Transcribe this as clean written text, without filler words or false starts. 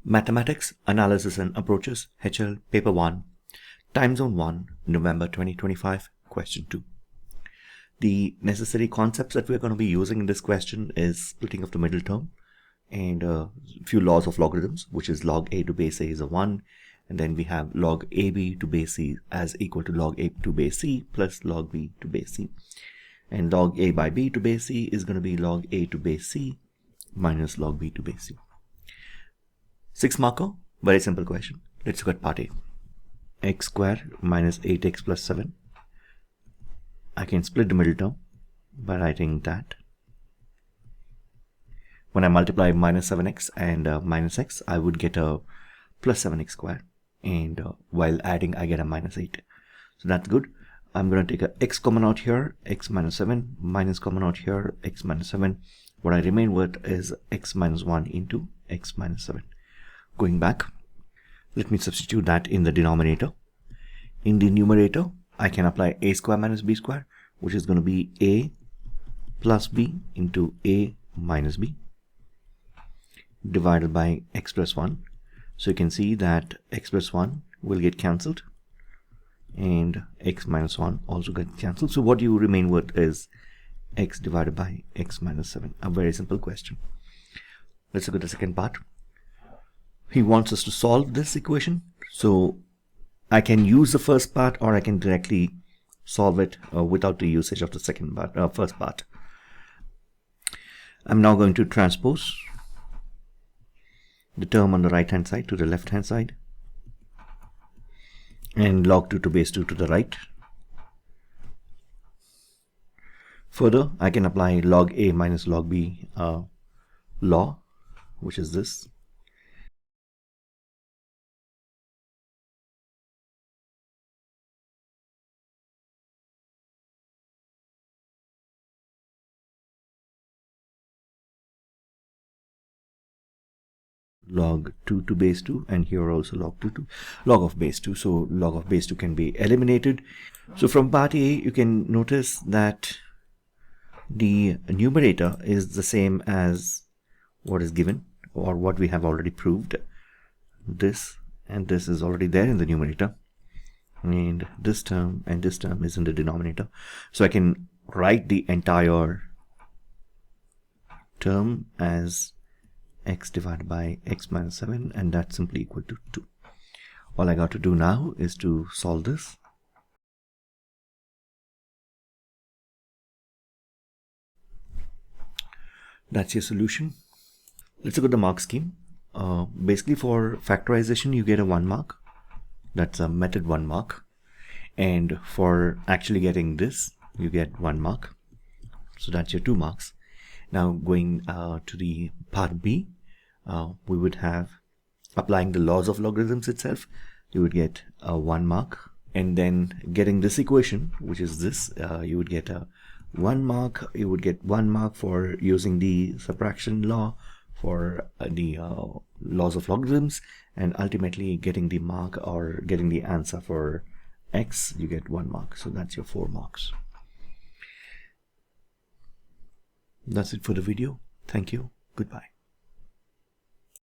Mathematics, Analysis and Approaches, HL, Paper 1, Timezone 1, November 2025, Question 2. The necessary concepts that we're going to be using in this question is splitting of the middle term and a few laws of logarithms, which is log a to base a is a 1, and then we have log ab to base c as equal to log a to base c plus log b to base c. And log a by b to base c is going to be log a to base c minus log b to base c. 6 marker, very simple question. Let's look at part A. X squared minus 8x plus 7. I can split the middle term by writing that. When I multiply minus 7x and minus x, I would get a plus 7x squared. And while adding, I get a minus 8. So that's good. I'm going to take a x common out here, x minus 7, minus common out here, x minus 7. What I remain with is x minus 1 into x minus 7. Going back, let me substitute that in the denominator. In the numerator, I can apply a square minus b square, which is going to be a plus b into a minus b divided by x plus 1. So you can see that x plus 1 will get cancelled and x minus 1 also get cancelled. So what you remain with is x divided by x minus 7. A very simple question. Let's look at the second part. He wants us to solve this equation. So I can use the first part or I can directly solve it without the usage of the first part. I'm now going to transpose the term on the right hand side to the left hand side and log 2 to base 2 to the right. Further, I can apply log a minus log b law, which is this. Log 2 to base 2, and here also log 2 to log of base 2. So log of base 2 can be eliminated. So from part A, you can notice that the numerator is the same as what is given or what we have already proved. This and this is already there in the numerator, and this term and this term is in the denominator. So I can write the entire term as x divided by x minus 7, and that's simply equal to 2. All I got to do now is to solve this. That's your solution. Let's look at the mark scheme. Basically for factorization, you get a 1 mark. That's a method 1 mark. And for actually getting this, you get 1 mark. So that's your 2 marks. Now going to the part B, we would have applying the laws of logarithms itself. You would get a 1 mark, and then getting this equation, which is this, you would get a 1 mark. You would get 1 mark for using the subtraction law for the laws of logarithms, and ultimately getting the mark or getting the answer for x, you get 1 mark. So that's your 4 marks. That's it for the video. Thank you. Goodbye.